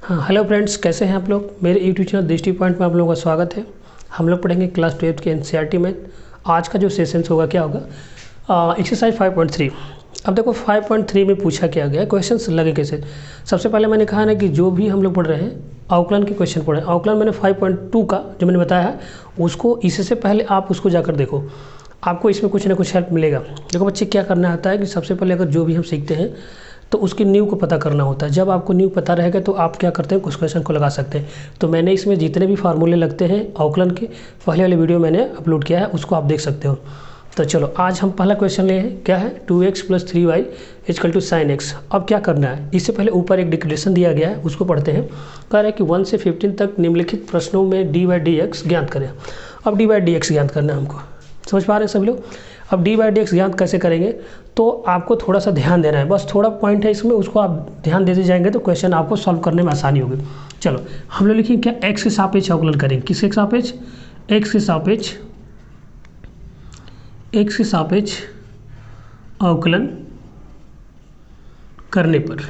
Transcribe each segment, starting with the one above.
हाँ, hello friends, कैसे हैं आप लोग। मेरे यूट्यूब चैनल दृष्टि पॉइंट में आप लोगों का स्वागत है। हम लोग पढ़ेंगे क्लास 12th के एनसीईआरटी में। आज का जो सेशंस होगा क्या होगा, एक्सरसाइज 5.3। अब देखो 5.3 में पूछा क्या गया है, क्वेश्चंस लगे कैसे। सबसे पहले मैंने कहा ना कि जो भी हम लोग पढ़ रहे हैं अवकलन के क्वेश्चन पढ़े। अवकलन मैंने 5.2 का जो मैंने बताया है उसको, इससे पहले आप उसको जाकर देखो, आपको इसमें कुछ ना कुछ हेल्प मिलेगा। देखो बच्चे, क्या करना होता है कि सबसे पहले अगर जो भी हम सीखते हैं तो उसकी नींव को पता करना होता है। जब आपको नींव पता रहेगा तो आप क्या करते हैं, कुछ क्वेश्चन को लगा सकते हैं। तो मैंने इसमें जितने भी फार्मूले लगते हैं अवकलन के, पहले वाले वीडियो मैंने अपलोड किया है, उसको आप देख सकते हो। तो चलो आज हम पहला क्वेश्चन ले हैं, क्या है 2x + 3y = sin x। अब क्या करना है, इससे पहले ऊपर एक डिक्लेरेशन दिया गया है, उसको पढ़ते हैं। कह रहा है कि 1 से 15 तक निम्नलिखित प्रश्नों में dy/dx ज्ञात करें। अब dy/dx ज्ञात करना है हमको, समझ पा रहे हैं सभी लोग। अब dy/dx ज्ञात कैसे करेंगे, तो आपको थोड़ा सा ध्यान देना है, बस थोड़ा पॉइंट है इसमें, उसको आप ध्यान देते जाएंगे तो क्वेश्चन आपको सॉल्व करने में आसानी होगी। चलो हम लोग लिखेंगे क्या, x के सापेक्ष अवकलन करेंगे। किसके सापेक्ष, x के सापेक्ष, x के सापेक्ष अवकलन करने पर।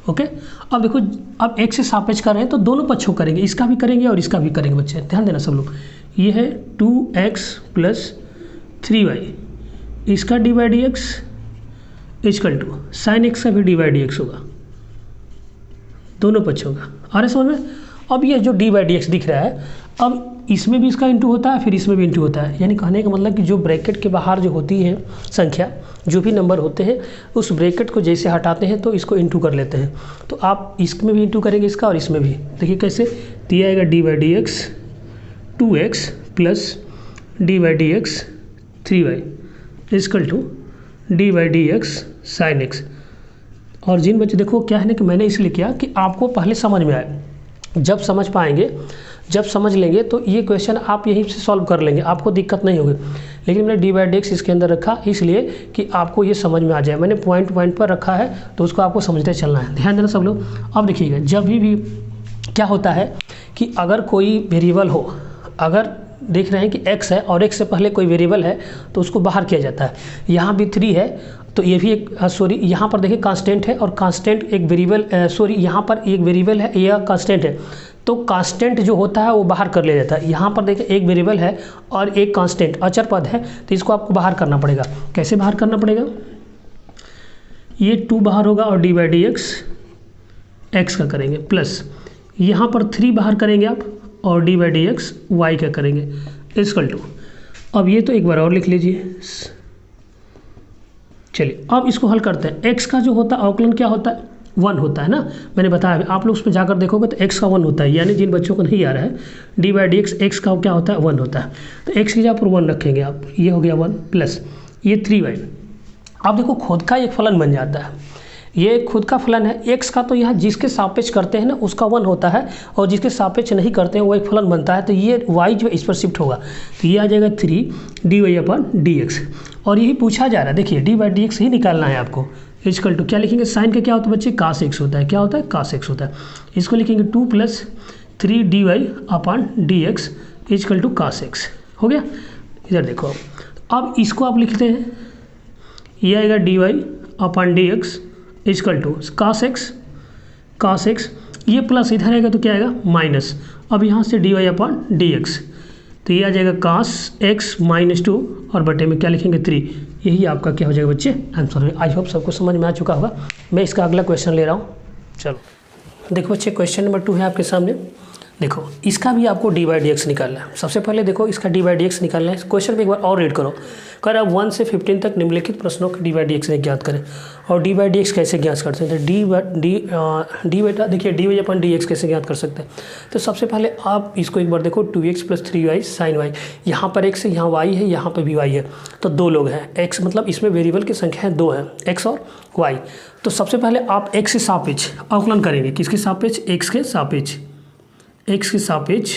ओके, अब देखो, अब x से सापेक्ष कर रहे हैं तो दोनों पक्षों करेंगे, इसका भी करेंगे और इसका भी करेंगे। बच्चे ध्यान देना सब लोग। ये है 2x + 3y, इसका dy/dx = sin x का भी dy/dx होगा, दोनों पक्षों का। आ रहे समझ में। अब ये जो dy/dx दिख रहा है, अब इसमें भी इसका इंटू होता है, फिर इसमें भी इंटू होता है। यानी कहने का मतलब कि जो ब्रैकेट के बाहर जो होती है संख्या, जो भी नंबर होते हैं, उस ब्रैकेट को जैसे हटाते हैं तो इसको इंटू कर लेते हैं। तो आप इसमें भी इंटू करेंगे इसका, और इसमें भी। देखिए कैसे दिया आएगा, dy/dx 2x + dy/dx 3y = dy/dx sin x। और जिन बच्चे, देखो क्या है ना कि मैंने इसलिए किया कि आपको पहले समझ में आए। जब समझ पाएंगे, जब समझ लेंगे तो ये क्वेश्चन आप यहीं से सॉल्व कर लेंगे, आपको दिक्कत नहीं होगी। लेकिन मैंने dy/dx इसके अंदर रखा इसलिए कि आपको ये समझ में आ जाए। मैंने पॉइंट पर रखा है तो उसको आपको समझते चलना है। ध्यान देना सब लोग। अब देखिएगा, जब भी क्या होता है कि अगर कोई वेरिएबल हो, अगर देख रहे हैं कि x है और x से पहले कोई वेरिएबल है तो उसको बाहर किया जाता है। यहाँ भी 3 है तो ये भी एक, सॉरी यहाँ पर देखिए कांस्टेंट है, और कांस्टेंट एक वेरिएबल, सॉरी यहाँ पर एक वेरिएबल है, यह कांस्टेंट है। तो कांस्टेंट जो होता है वो बाहर कर लिया जाता है। यहाँ पर देखिए एक वेरिएबल है और एक कांस्टेंट अचर पद है, तो इसको आपको बाहर करना पड़ेगा। कैसे बाहर करना पड़ेगा, ये 2 बाहर होगा और dy/dx x का करेंगे, प्लस यहाँ पर 3 बाहर करेंगे आप और dy/dx y का करेंगे = अब ये तो एक बार और लिख लीजिए। चलिए अब इसको हल करते हैं। x का जो होता है अवकलन क्या होता है, 1 होता है ना। मैंने बताया, आप लोग उसमें जाकर देखोगे तो x का 1 होता है। यानी जिन बच्चों को नहीं आ रहा है, dy/dx x का क्या होता है, 1 होता है। तो x की जगह पर 1 रखेंगे आप, ये हो गया 1 प्लस ये 3y। अब देखो खुद का एक फलन बन जाता है, ये खुद का फलन है। x का तो यहाँ जिसके सापेक्ष करते हैं ना उसका 1 होता है, और जिसके सापेक्ष नहीं करते हैं वो एक फलन बनता है। तो ये y जो इस पर शिफ्ट होगा, तो ये आ जाएगा 3 dy/dx। और यही पूछा जा रहा है, देखिए dy/dx ही निकालना है आपको। = क्या लिखेंगे, साइन का क्या होता है बच्चे, cos x होता है। क्या होता है, cos x होता है। इसको लिखेंगे 2 + 3 dy/dx = cos x। हो गया। इधर देखो, अब इसको आप लिखते हैं, ये आएगा dy/dx = cos x। ये प्लस इधर आएगा तो क्या आएगा, माइनस। अब यहाँ से dy/dx, तो ये आ जाएगा cos x - 2 और बटे में क्या लिखेंगे 3। यही आपका क्या हो जाएगा बच्चे, आंसर। आई होप सबको समझ में आ चुका होगा। मैं इसका अगला क्वेश्चन ले रहा हूँ। चलो देखो बच्चे, क्वेश्चन नंबर 2 है आपके सामने। देखो इसका भी आपको dy/dx निकालना है। सबसे पहले देखो इसका dy/dx निकालना है। क्वेश्चन में एक बार और रीड करो। कह रहा है 1 से 15 तक निम्नलिखित प्रश्नों के dy/dx ज्ञात करें। और dy/dx कैसे ज्ञात करते हैं, तो बेटा देखिए dy/dx कैसे ज्ञात कर सकते हैं। तो सबसे पहले आप इसको एक बार देखो, 2x + 3y sin y। यहाँ पर x है, यहाँ y है, यहाँ पर भी y है, तो 2 लोग हैं। x मतलब इसमें वेरिएबल की संख्या है 2 है, x और y। तो सबसे पहले आप x के सापेक्ष अवकलन करेंगे। किसके सापेक्ष, x के सापेक्ष, x के सापेक्ष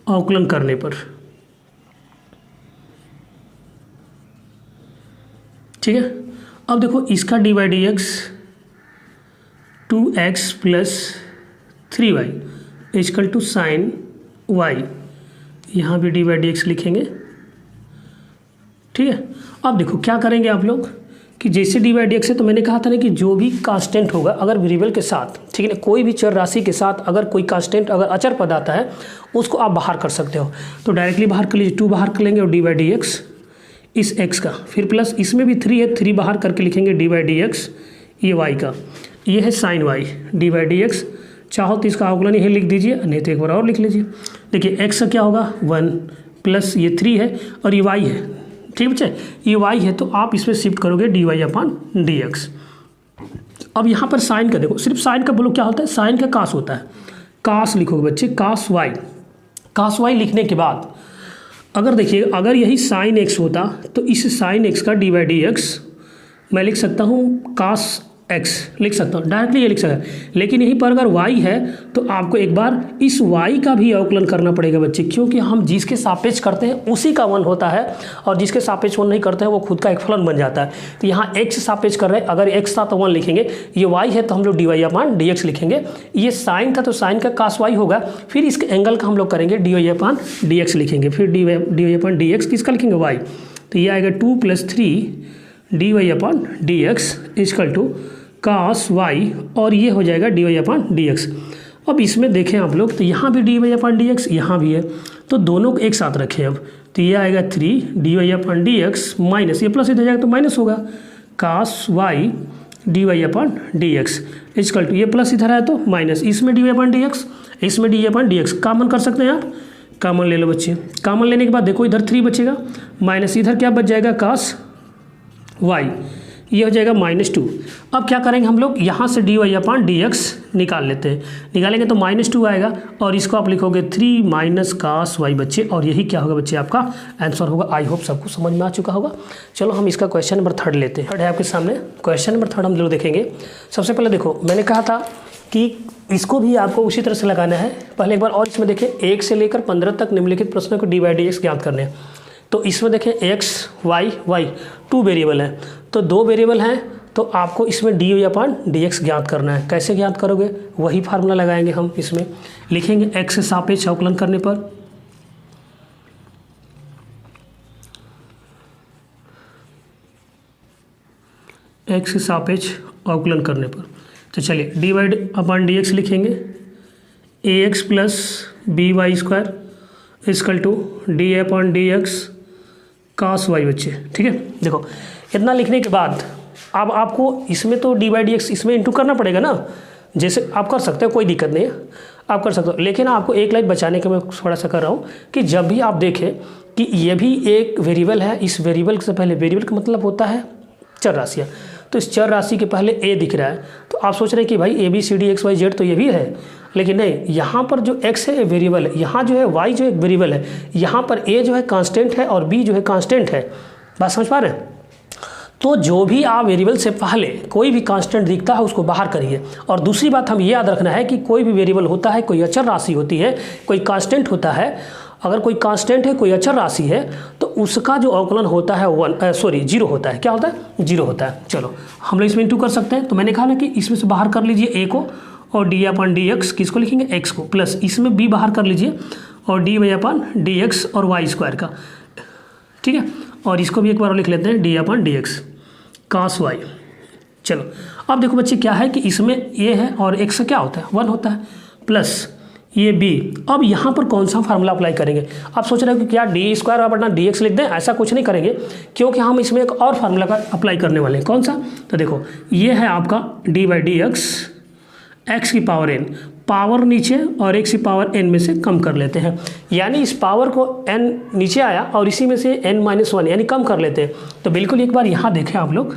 अवकलन करने पर। ठीक है। अब देखो इसका dy/dx 2x + 3y = sin y। यहाँ भी dy/dx लिखेंगे। ठीक है। अब देखो क्या करेंगे आप लोग, कि जैसे डी बाई डी एक्स है, तो मैंने कहा था ना कि जो भी कांस्टेंट होगा अगर वेरिएबल के साथ, ठीक है ना, कोई भी चर राशि के साथ अगर कोई कांस्टेंट अगर अचर पद आता है उसको आप बाहर कर सकते हो। तो डायरेक्टली बाहर कर लीजिए, 2 बाहर कर लेंगे और डी बाई डी एक्स इस x का, फिर प्लस इसमें भी 3 है, 3 बाहर करके लिखेंगे डी बाई डी एक्स ये y का, ये है sine y d by d x. चाहो तो इसका अवकलन यही लिख दीजिए, नहीं तो एक बार और लिख लीजिए। देखिए x का क्या होगा 1 प्लस ये 3 है और ये y है, ठीक बच्चे, ये y है, तो आप इसमें शिफ्ट करोगे d Y upon D x. अब यहाँ पर साइन का देखो, सिर्फ साइन का बोलो क्या होता है, साइन का कास होता है, कास लिखोगे बच्चे, कास वाई। कास वाई लिखने के बाद अगर देखिए अगर यही साइन एक्स होता तो इस साइन एक्स का डी बाई डी एक्स मैं लिख सकता हूँ कास एक्स लिख सकता हूँ, डायरेक्टली ये लिख सकता है। लेकिन यहीं पर अगर y है तो आपको एक बार इस y का भी अवकलन करना पड़ेगा बच्चे, क्योंकि हम जिसके सापेक्ष करते हैं उसी का 1 होता है और जिसके सापेक्ष 1 नहीं करते हैं वो खुद का एक फलन बन जाता है। तो यहाँ x सापेक्ष कर रहे हैं, अगर x था तो 1 लिखेंगे, ये y है तो हम लोग d Y upon D x लिखेंगे। ये साइन था तो साइन का कास y होगा, फिर इसके एंगल का हम लोग करेंगे d Y upon D x लिखेंगे, फिर d Y upon D x किसका लिखेंगे y, तो ये आएगा 2 + 3 D Y upon D x is equal to cos y, और ये हो जाएगा d Y upon D x. अब इसमें देखें आप लोग तो यहाँ भी d Y upon D x, यहाँ भी है, तो दोनों को एक साथ रखें। अब तो ये आएगा 3 D Y upon D X minus ये प्लस इधर जाएगा तो माइनस होगा cos Y D Y upon D x is equal to ये प्लस इधर आया तो माइनस, इसमें D Y upon D X इसमें D Y upon D X common कर सकते हैं आप, कॉमन ले लो बच्चे। कॉमन लेने के बाद देखो इधर 3 बचेगा माइनस इधर क्या बच जाएगा कास वाई, ये हो जाएगा -2। अब क्या करेंगे हम लोग यहाँ से d Y upon D x निकाल लेते हैं, निकालेंगे तो -2 आएगा और इसको आप लिखोगे 3 माइनस कास वाई बच्चे, और यही क्या होगा बच्चे आपका आंसर होगा। आई होप सबको समझ में आ चुका होगा। चलो हम इसका क्वेश्चन नंबर 3 लेते हैं। 3 है आपके सामने, क्वेश्चन नंबर 3 हम लोग देखेंगे। सबसे पहले देखो मैंने कहा था कि इसको भी आपको उसी तरह से लगाना है। पहले एक बार और इसमें देखें 1 से लेकर 15 तक निम्नलिखित प्रश्नों को डी बाई डी एक्स ज्ञात करने हैं। तो इसमें देखें x y y 2 वेरिएबल हैं, तो 2 वेरिएबल हैं तो आपको इसमें D Y upon D x ज्ञात करना है। कैसे ज्ञात करोगे, वही फार्मूला लगाएंगे हम, इसमें लिखेंगे x से सापेक्ष अवकलन करने पर x से सापेक्ष अवकलन करने पर, तो चलिए d Y upon D x लिखेंगे ax plus b y square equal to d upon D x cos y बच्चे, ठीक है। देखो इतना लिखने के बाद अब आपको इसमें तो डी बाई डी एक्स इसमें इंटू करना पड़ेगा ना, जैसे आप कर सकते हो, कोई दिक्कत नहीं है, आप कर सकते हो। लेकिन आपको एक लाइन बचाने का मैं थोड़ा सा कर रहा हूँ कि जब भी आप देखें कि ये भी एक वेरिएबल है, इस वेरिएबल से पहले, वेरिएबल का मतलब होता है चर राशियाँ, तो इस चर राशि के पहले ए दिख रहा है तो आप सोच रहे हैं कि भाई a b c d x y z तो ये भी है, लेकिन नहीं, यहाँ पर जो x है वेरिएबल है, यहाँ जो है y जो एक वेरिएबल है, यहाँ पर a जो है कांस्टेंट है और b जो है कांस्टेंट है। बात समझ पा रहे हैं? तो जो भी आप वेरिएबल से पहले कोई भी कांस्टेंट दिखता है उसको बाहर करिए। और दूसरी बात हम ये याद रखना है कि कोई भी वेरिएबल होता है, कोई अचर राशि होती है, कोई कांस्टेंट होता है, अगर कोई कांस्टेंट है, कोई अचर राशि है, तो उसका जो अवकलन होता है 0 होता है। क्या होता है? 0 होता है। चलो हम लोग इसमें इंटू कर सकते हैं। तो मैंने कहा ना कि इसमें से बाहर कर लीजिए a को और डी अपॉन डी एक्स, किसको लिखेंगे? x को, प्लस इसमें b बाहर कर लीजिए और d Y upon D x और वाई स्क्वायर का, ठीक है। और इसको भी एक बार लिख लेते हैं D upon D x cos Y. चलो अब देखो बच्चे क्या है कि इसमें a है और x क्या होता है? 1 होता है, प्लस ये b। अब यहाँ पर कौन सा फार्मूला अप्लाई करेंगे? आप सोच रहे हो कि क्या डी स्क्वायर अपना डी एक्स लिख दें? ऐसा कुछ नहीं करेंगे, क्योंकि हम इसमें एक और फार्मूला का अप्लाई करने वाले हैं। कौन सा? तो देखो ये है आपका D by d x, x की पावर n, पावर नीचे और x की पावर n में से कम कर लेते हैं, यानी इस पावर को n नीचे आया और इसी में से n-1 यानी कम कर लेते हैं। तो बिल्कुल एक बार यहाँ देखें आप लोग,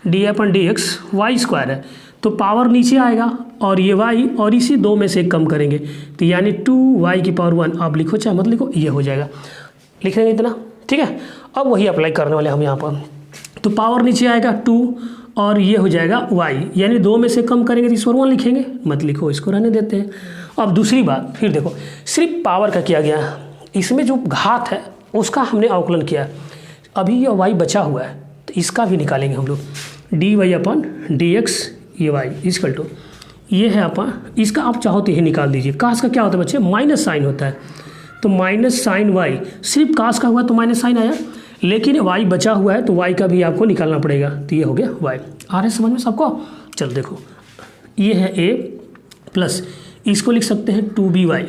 d upon D x y square है तो पावर नीचे आएगा और ये y और इसी 2 में से कम करेंगे, तो यानी 2y की पावर 1, आप लिखो चाहे मत लिखो, ये हो जाएगा, लिख लेंगे इतना, ठीक है। अब वही अप्लाई करने वाले हम यहाँ पर। तो पावर नीचे आएगा 2 और ये हो जाएगा y, यानी 2 में से कम करेंगे तो इस पर 1 लिखेंगे, मत लिखो, इसको रहने देते हैं। अब दूसरी बात, फिर देखो सिर्फ पावर का किया गया है, इसमें जो घात है उसका हमने अवकलन किया है। अभी ये y बचा हुआ है तो इसका भी निकालेंगे हम लोग, d Y upon D x ये y इजकल टू ये है अपन, इसका आप चाहो तो यही निकाल दीजिए। कास का क्या होता है बच्चे? माइनस साइन होता है, तो माइनस साइन y, सिर्फ कास का हुआ तो माइनस साइन आया, लेकिन y बचा हुआ है तो y का भी आपको निकालना पड़ेगा। तो ये हो गया y। आ रहा है समझ में सबको? चल देखो, ये है a प्लस इसको लिख सकते हैं 2by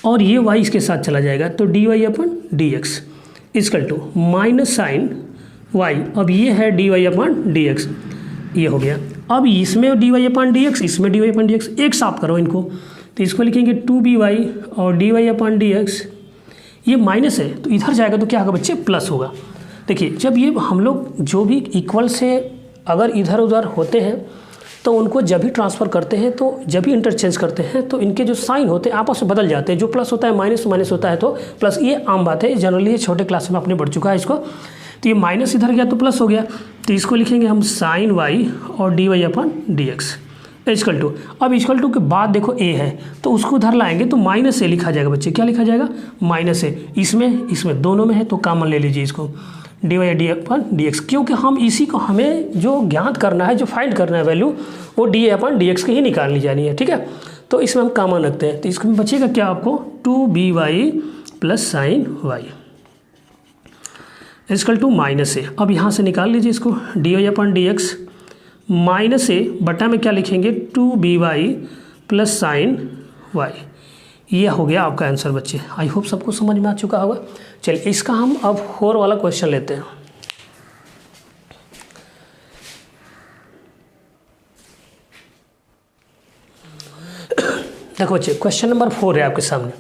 और ये y इसके साथ चला जाएगा तो dy/dx equal to minus sine y। अब ये है dy/dx, ये हो गया। अब इसमें dy/dx, इसमें dy/dx, एक साफ करो इनको, तो इसको लिखेंगे 2by और dy/dx। ये माइनस है तो इधर जाएगा तो क्या होगा बच्चे? प्लस होगा। देखिए जब ये हम लोग जो भी इक्वल से अगर इधर उधर होते हैं तो उनको जब भी ट्रांसफ़र करते हैं, तो जब भी इंटरचेंज करते हैं तो इनके जो साइन होते हैं आपस में बदल जाते हैं। जो प्लस होता है माइनस, माइनस होता है तो प्लस। ये आम बात है, जनरली ये छोटे क्लास में आपने पढ़ चुका है इसको। तो ये माइनस इधर गया तो प्लस हो गया, तो इसको लिखेंगे हम साइन y और dy/dx इक्वल टू। अब इक्वल टू के बाद देखो a है तो उसको उधर लाएंगे तो माइनस a लिखा जाएगा बच्चे। क्या लिखा जाएगा? Minus a। इसमें दोनों में है तो कॉमन ले लीजिए इसको, dy/dx, क्योंकि हम इसी को हमें जो ज्ञात करना है, जो फाइंड करना है वैल्यू, वो dy/dx की ही निकालनी जानी है। ठीक है, तो इसमें हम कॉमन रखते हैं। तो इसमें बचेगा क्या आपको? 2by plus sine y equal to minus a। अब यहाँ से निकाल लीजिए इसको, dy/dx माइनस a बटा में क्या लिखेंगे? 2by plus sine y। ये हो गया आपका आंसर बच्चे। आई होप सबको समझ में आ चुका होगा। चलिए इसका हम अब 4 वाला क्वेश्चन लेते हैं। देखो बच्चे, क्वेश्चन नंबर 4 है आपके सामने।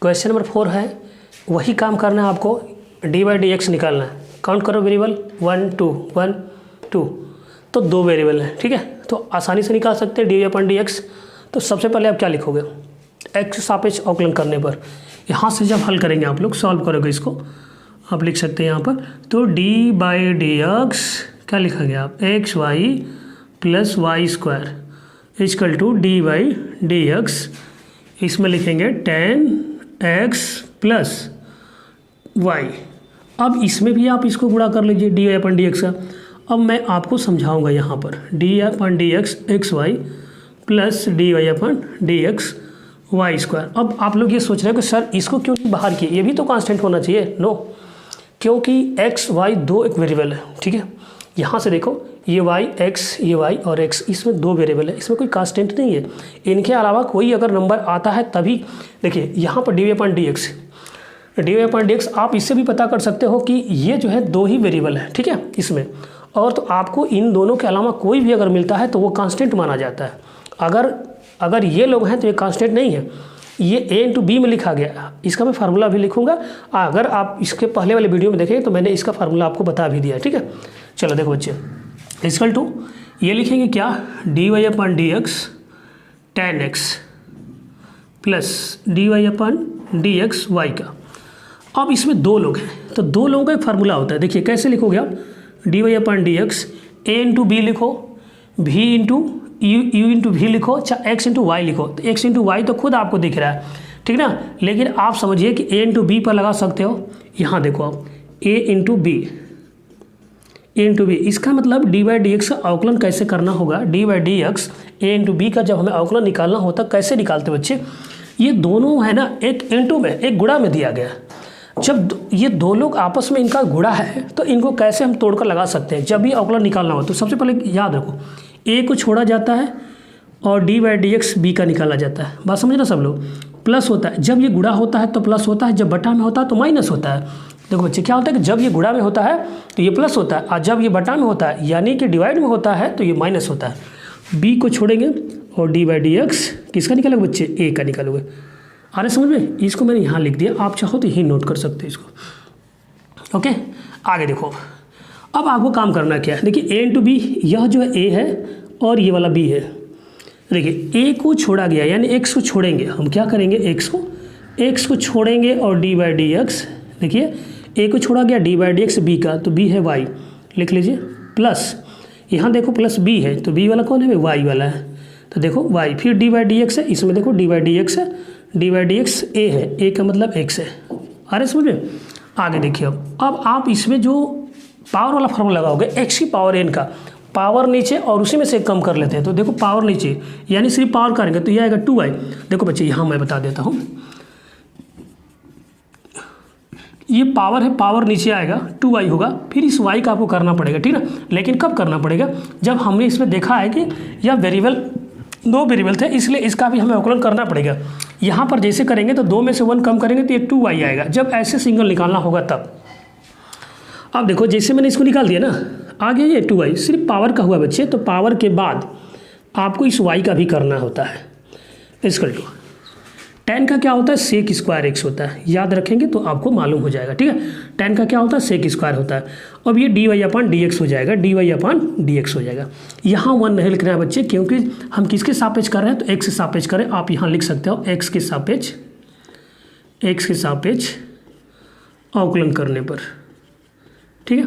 क्वेश्चन नंबर 4 है, वही काम करना है आपको, dy/dx निकालना है। काउंट करो वेरिएबल, 1 2 1 2, तो 2 वेरिएबल है। ठीक है, तो आसानी से निकाल सकते हैं dy/dx। तो सबसे पहले आप क्या लिखोगे? x सापेक्ष अवकलन करने पर यहाँ से जब हल करेंगे आप लोग, सॉल्व करोगे इसको, आप लिख सकते हैं यहाँ पर। तो d/dx क्या लिखा गया आप? xy plus y square equal to dy/dx। इसमें लिखेंगे 10x प्लस y। अब इसमें भी आप इसको गुणा कर लीजिए dy/dx का। अब मैं आपको समझाऊंगा यहाँ पर, dy/dx xy plus dy/dx Y square. अब आप लोग ये सोच रहे हो कि सर इसको क्यों नहीं बाहर किए, ये भी तो कांस्टेंट होना चाहिए। नो, क्योंकि x y दो एक वेरिएबल है। ठीक है, यहाँ से देखो, ये y x, ये y और x, इसमें 2 वेरिएबल है, इसमें कोई कांस्टेंट नहीं है। इनके अलावा कोई अगर नंबर आता है तभी, देखिए यहाँ पर dy/dx आप इससे भी पता कर सकते हो कि ये जो है 2 ही वेरिएबल है। ठीक है, इसमें और तो आपको इन दोनों के अलावा कोई भी अगर मिलता है तो वो कांस्टेंट माना जाता है। अगर ये लोग हैं तो ये कांस्टेंट नहीं है। ये a इंटू बी में लिखा गया, इसका मैं फार्मूला भी लिखूंगा। अगर आप इसके पहले वाले वीडियो में देखेंगे तो मैंने इसका फार्मूला आपको बता भी दिया है। ठीक है, चलो देखो बच्चे, इक्वल टू ये लिखेंगे क्या? dy/dx 10x plus dy/dx y का। अब इसमें 2 लोग हैं तो 2 लोगों का एक फार्मूला होता है। देखिए कैसे लिखोगे आप? dy/dx a इंटू बी लिखो, v into u into v लिखो, x इंटू वाई लिखो। तो x इंटू वाई तो खुद आपको दिख रहा है, ठीक ना, लेकिन आप समझिए कि a इंटू बी पर लगा सकते हो। यहाँ देखो आप, a इंटू बी, इसका मतलब dy/dx का अवकलन कैसे करना होगा? dy/dx a इंटू बी का जब हमें अवकलन निकालना होता कैसे निकालते बच्चे? ये दोनों है ना, एक इंटू में, एक गुणा में दिया गया। जब ये 2 लोग आपस में इनका गुणा है तो इनको कैसे हम तोड़कर लगा सकते हैं जब भी अवकलन निकालना हो? तो सबसे पहले याद रखो, a को छोड़ा जाता है और dy/dx b का निकाला जाता है। बात समझ ना सब लोग? प्लस होता है, जब ये गुणा होता है तो प्लस होता है, जब बटा में होता है तो माइनस होता है। देखो बच्चे क्या होता है कि जब ये गुणा में होता है तो ये प्लस होता है, और जब ये बटा में होता है यानी कि डिवाइड में होता है तो ये माइनस होता है। b को छोड़ेंगे और dy/dx किसका निकालोगे बच्चे? a का निकालोगे। आ रहे समझ में? इसको मैंने यहाँ लिख दिया, आप चाहो तो यही नोट कर सकते हो इसको। ओके, आगे देखो, अब आपको काम करना क्या है? देखिए a इंटू बी, यह जो है a है और ये वाला b है। देखिए a को छोड़ा गया यानी x को छोड़ेंगे, हम क्या करेंगे? x को छोड़ेंगे और dy/dx, देखिए a को छोड़ा गया dy/dx b का, तो b है y, लिख लीजिए, प्लस यहाँ देखो प्लस b है तो b वाला कौन है? y वाला है, तो देखो y, फिर dy/dx है, इसमें देखो dy/dx है, dy/dx a है, a का मतलब x है। आ रहे समझ में? आगे देखिए, अब आप इसमें जो पावर वाला फार्मूला लगाओगे, x की पावर n का पावर नीचे और उसी में से कम कर लेते हैं। तो देखो पावर नीचे यानी सिर्फ पावर करेंगे तो ये आएगा 2y। देखो बच्चे यहाँ मैं बता देता हूँ, ये पावर है, पावर नीचे आएगा 2y होगा, फिर इस y का आपको करना पड़ेगा, ठीक ना। लेकिन कब करना पड़ेगा, जब हमने इसमें देखा है कि यह वेरिएबल, दो वेरिएबल थे, इसलिए इसका भी हमें अवकलन करना पड़ेगा। यहाँ पर जैसे करेंगे तो 2 में से 1 कम करेंगे तो ये 2y आएगा, जब ऐसे सिंगल निकालना होगा तब। अब देखो जैसे मैंने इसको निकाल दिया ना, आ गया ये 2y, सिर्फ पावर का हुआ बच्चे, तो पावर के बाद आपको इस y का भी करना होता है। इसकल टू tan का क्या होता है, सेक स्क्वायर x होता है, याद रखेंगे तो आपको मालूम हो जाएगा, ठीक है। tan का क्या होता है, सेक स्क्वायर होता है। अब ये dy/dx हो जाएगा, dy/dx हो जाएगा। यहाँ 1 नहीं लिखना है बच्चे, क्योंकि हम किसके सापेक्ष कर रहे हैं, तो x के सापेक्ष करें। आप यहाँ लिख सकते हो x के सापेक्ष अवकलन करने पर, ठीक है।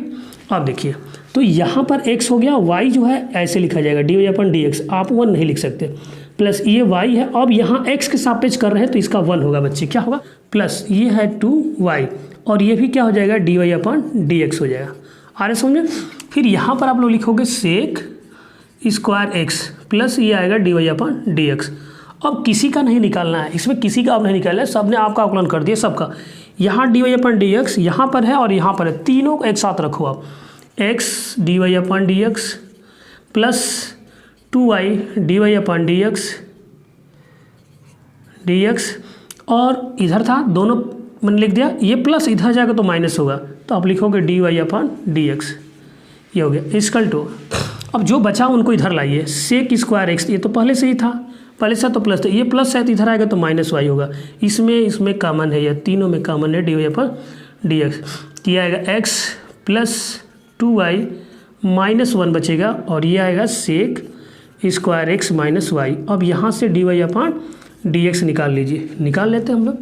अब देखिए तो यहाँ पर x हो गया, y जो है ऐसे लिखा जाएगा dy/dx, आप 1 नहीं लिख सकते, प्लस ये y है। अब यहाँ x के सापेक्ष कर रहे हैं तो इसका 1 होगा बच्चे, क्या होगा, प्लस ये है 2y, और ये भी क्या हो जाएगा, dy/dx हो जाएगा। आ रहे समझे। फिर यहाँ पर आप लोग लिखोगे सेक स्क्वायर x प्लस ये आएगा dy/dx। अब किसी का नहीं निकालना है, इसमें किसी का अब नहीं निकालना है, सब ने आपका अवकलन कर दिया सबका। यहाँ dy/dx यहाँ पर है और यहाँ पर है, तीनों को एक साथ रखो आप, x dy/dx plus 2y dy/dx, और इधर था दोनों मैंने लिख दिया, ये प्लस इधर जाएगा तो माइनस होगा, तो आप लिखोगे dy/dx, ये हो गया। इसकल टू अब जो बचा उनको इधर लाइए, सेक स्क्वायर x, ये तो पहले से ही था, पहले से तो प्लस था, ये प्लस है तो इधर आएगा तो माइनस y होगा, इसमें कॉमन है, या तीनों में कॉमन है dy/dx, ये आएगा x प्लस 2y माइनस 1 बचेगा, और ये आएगा sec square x minus y। अब यहाँ से dy/dx निकाल लीजिए, निकाल लेते हैं हम लोग,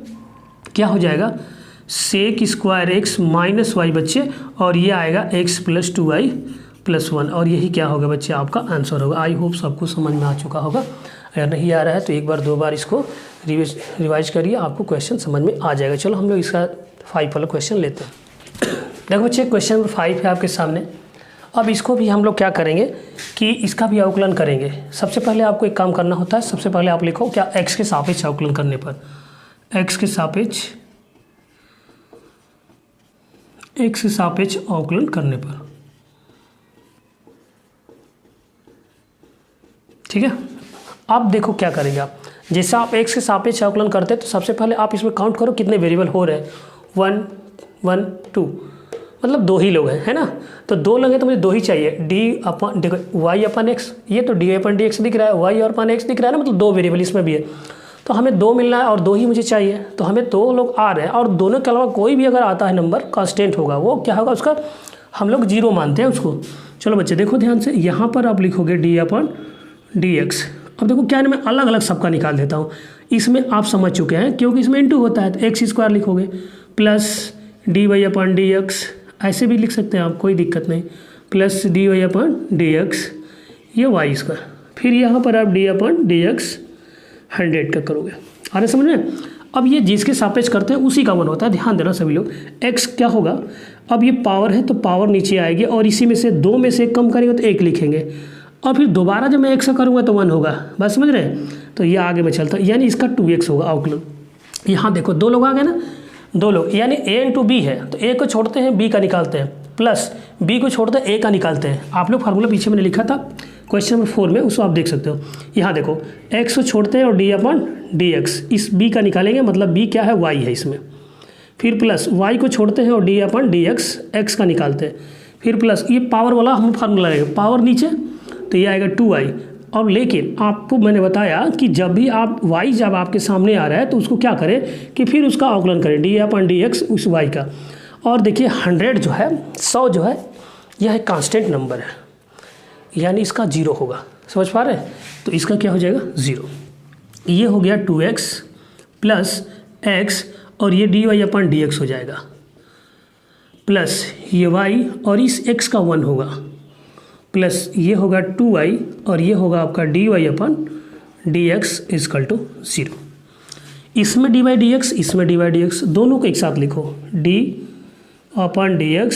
क्या हो जाएगा, sec square x minus y बच्चे, और ये आएगा x प्लस 2y प्लस 1, और यही क्या होगा बच्चे, आपका आंसर होगा। आई होप सबको समझ में आ चुका होगा, अगर नहीं आ रहा है तो एक बार 2 बार इसको रिवाइज करिए, आपको क्वेश्चन समझ में आ जाएगा। चलो हम लोग इसका 5 वाला क्वेश्चन लेते हैं। देखो बच्चे क्वेश्चन नंबर 5 है आपके सामने। अब इसको भी हम लोग क्या करेंगे कि इसका भी अवकलन करेंगे। सबसे पहले आपको एक काम करना होता है, सबसे पहले आप लिखो क्या, x के सापेक्ष अवकलन करने पर, x के सापेक्ष अवकलन करने पर, ठीक है। अब देखो क्या करेंगे आप, जैसा आप x के सापेक्ष अवकलन करते हैं तो सबसे पहले आप इसमें काउंट करो कितने वेरिएबल हो रहे हैं, 1 1 2, मतलब 2 ही लोग हैं, है ना। तो 2 लोग हैं तो मुझे 2 ही चाहिए, देखो y/x, ये तो dy/dx दिख रहा है, y/x दिख रहा है ना, मतलब 2 वेरिएबल इसमें भी है, तो हमें 2 मिलना है और 2 ही मुझे चाहिए, तो हमें 2 लोग आ रहे हैं, और दोनों के अलावा कोई भी अगर आता है नंबर कांस्टेंट होगा, वो क्या होगा उसका, हम लोग 0 मानते हैं उसको। चलो बच्चे देखो ध्यान से, यहाँ पर आप लिखोगे dy/dx। अब देखो क्या है, मैं अलग अलग सबका निकाल देता हूँ, इसमें आप समझ चुके हैं क्योंकि इसमें इंटू होता है, तो x स्क्वायर लिखोगे प्लस dy/dx, ऐसे भी लिख सकते हैं आप, कोई दिक्कत नहीं, प्लस dy/dx, ये y स्क्वायर, फिर यहाँ पर आप dy/dx 100 का करोगे। आ रहे समझ में। अब ये जिसके सापेक्ष करते हैं उसी का 1 होता है, ध्यान देना सभी लोग। x क्या होगा, अब ये पावर है तो पावर नीचे आएगी, और इसी में से 2 में से कम करेंगे तो 1 लिखेंगे, और फिर दोबारा जब मैं 1 से करूँगा तो 1 होगा, बस समझ रहे हैं। तो ये आगे में चलता है, यानी इसका 2x होगा अवकलन। यहाँ देखो 2 लोग आ गए ना, 2 लोग, यानी a इंटू बी है, तो a को छोड़ते हैं b का निकालते हैं, प्लस b को छोड़ते हैं a का निकालते हैं। आप लोग फार्मूला पीछे मैंने लिखा था क्वेश्चन नंबर 4 में, उसको आप देख सकते हो। यहाँ देखो x को छोड़ते हैं और dy/dx, इस b का निकालेंगे, मतलब b क्या है, y है इसमें, फिर प्लस y को छोड़ते हैं और dy/dx x का निकालते हैं, फिर प्लस ये पावर वाला हम फार्मूला रहेगा, पावर नीचे तो ये आएगा 2y। और लेकिन आपको मैंने बताया कि जब भी आप y जब आपके सामने आ रहा है तो उसको क्या करें कि फिर उसका अवकलन करें dy/dx उस y का। और देखिए 100 जो है, 100 जो है, यह एक कांस्टेंट नंबर है, यानी इसका 0 होगा, समझ पा रहे हैं। तो इसका क्या हो जाएगा 0, ये हो गया 2x प्लस x, और ये dy/dx हो जाएगा, प्लस ये y और इस x का 1 होगा, प्लस ये होगा 2y और ये होगा आपका dy/dx इजकल टू 0। इसमें dy/dx, इसमें dy/dx, दोनों को एक साथ लिखो, d/dx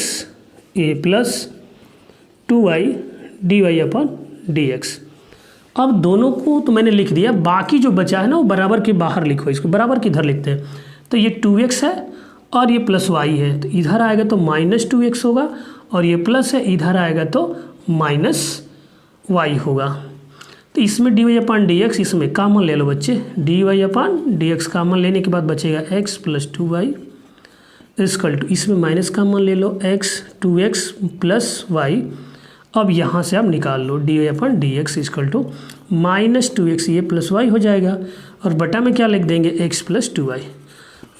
ए प्लस 2y dy/dx। अब दोनों को तो मैंने लिख दिया, बाकी जो बचा है ना वो बराबर के बाहर लिखो, इसको बराबर के इधर लिखते हैं। तो ये 2x है और ये प्लस वाई है, तो इधर आएगा तो -2x होगा, और ये प्लस है, इधर आएगा तो -y होगा। तो इसमें dy/dx, इसमें कॉमन ले लो बच्चे, dy/dx कॉमन लेने के बाद बचेगा x + 2y इक्वल टू, इसमें माइनस कॉमन ले लो, x 2x + y। अब यहाँ से आप निकाल लो dy/dx इक्वल टू -2x, ये +y हो जाएगा, और बटा में क्या लिख देंगे, x + 2y।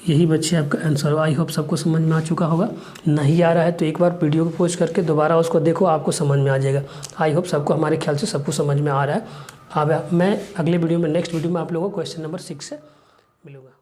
यही बच्चे आपका आंसर। आई होप सबको समझ में आ चुका होगा। नहीं आ रहा है तो एक बार वीडियो को पॉज करके दोबारा उसको देखो, आपको समझ में आ जाएगा। आई होप सबको, हमारे ख्याल से सबको समझ में आ रहा है। अब मैं अगले वीडियो में, नेक्स्ट वीडियो में आप लोगों को क्वेश्चन नंबर 6 से मिलूँगा।